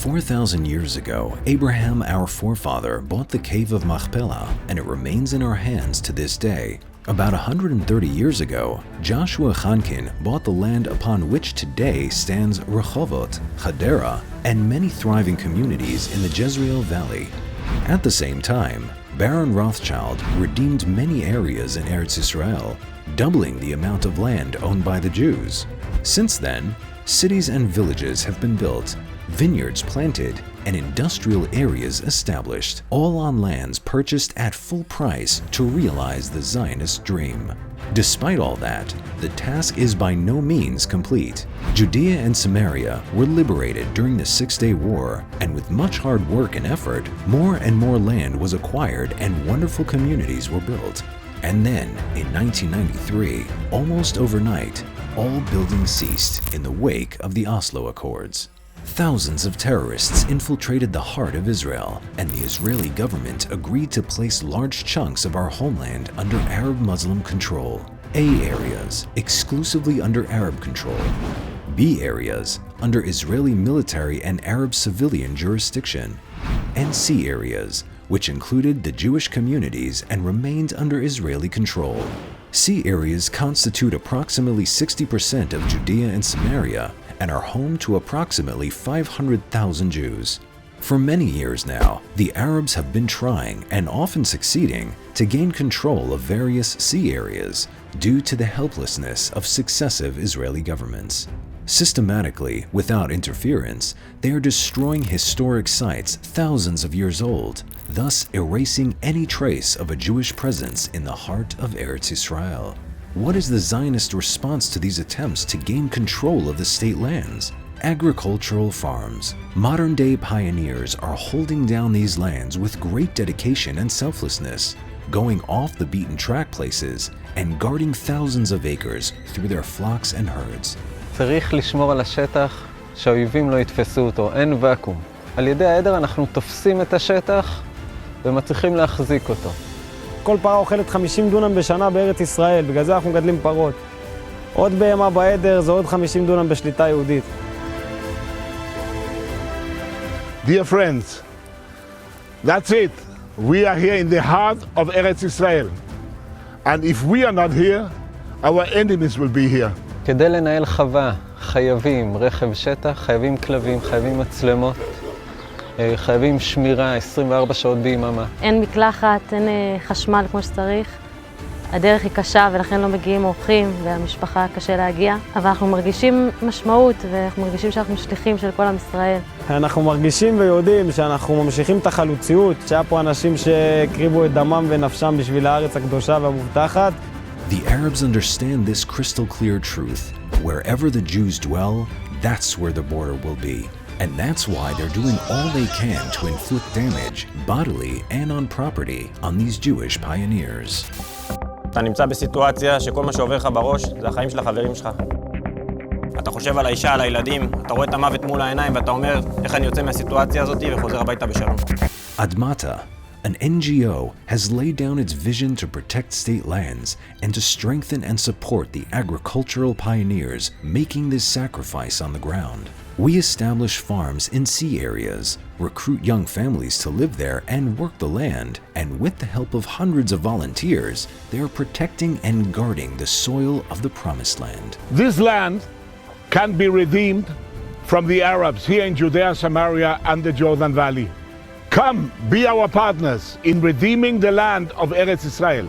4,000 years ago, Abraham, our forefather, bought the cave of Machpelah, and it remains in our hands to this day. About 130 years ago, Joshua Hankin bought the land upon which today stands Rehovot, Hadera, and many thriving communities in the Jezreel Valley. At the same time, Baron Rothschild redeemed many areas in Eretz Israel, doubling the amount of land owned by the Jews. Since then, cities and villages have been built, vineyards planted, and industrial areas established, all on lands purchased at full price to realize the Zionist dream. Despite all that, the task is by no means complete. Judea and Samaria were liberated during the Six-Day War, and with much hard work and effort, more and more land was acquired and wonderful communities were built. And then, in 1993, almost overnight, all building ceased in the wake of the Oslo Accords. Thousands of terrorists infiltrated the heart of Israel, and the Israeli government agreed to place large chunks of our homeland under Arab-Muslim control. A areas exclusively under Arab control. B areas under Israeli military and Arab civilian jurisdiction. And C areas, which included the Jewish communities and remained under Israeli control. C areas constitute approximately 60% of Judea and Samaria, and are home to approximately 500,000 Jews. For many years now, the Arabs have been trying, and often succeeding, to gain control of various sea areas due to the helplessness of successive Israeli governments. Systematically, without interference, they are destroying historic sites thousands of years old, thus erasing any trace of a Jewish presence in the heart of Eretz Israel. What is the Zionist response to these attempts to gain control of the state lands? Agricultural farms. Modern-day pioneers are holding down these lands with great dedication and selflessness, going off the beaten-track places and guarding thousands of acres through their flocks and herds. צריך לשמור על השטח שהאויבים לא יתפסו אותו, אין ואקום. על ידי העדר אנחנו תופסים את השטח ומצליחים להחזיק אותו. כל פרה אוכלת 50 דונם בשנה בארץ ישראל, בגלל זה אנחנו מגדלים פרות. עוד בהמה בעדר זה עוד 50 דונם בשליטה יהודית. Dear friends, that's it. We are here in the heart of Eretz Israel. And if we are not here, our enemies will be here. כדי לנהל חווה חייבים רכב שטח, חייבים כלבים, חייבים מצלמות, חייבים שמירה 24 שעות ביממה. אין מקלחת, אין חשמל כמו שצריך. הדרך היא קשה ולכן לא מגיעים אורחים והמשפחה קשה להגיע. אבל אנחנו מרגישים משמעות ואנחנו מרגישים שאנחנו שליחים של כל עם ישראל. אנחנו מרגישים ויודעים שאנחנו ממשיכים את החלוציות, שהיה פה אנשים שהקריבו את דמם ונפשם בשביל הארץ הקדושה והמובטחת. The Arabs understand this crystal clear truth. Wherever the Jews dwell, that's where the border will be. And that's why they're doing all they can to inflict damage, bodily and on property, on these Jewish pioneers. אתה נמצא בסיטואציה שכל מה שעובר לך בראש זה החיים של החברים שלך. אתה חושב על האישה, על הילדים, אתה רואה את המוות מול העיניים ואתה אומר איך אני יוצא מהסיטואציה הזאת וחוזר הביתה בשלום. Admata, an NGO, has laid down its vision to protect state lands and to strengthen and support the agricultural pioneers making this sacrifice on the ground. We establish farms in sea areas, recruit young families to live there and work the land, and with the help of hundreds of volunteers, they are protecting and guarding the soil of the Promised Land. This land can be redeemed from the Arabs here in Judea, Samaria, and the Jordan Valley. Come, be our partners in redeeming the land of Eretz Israel.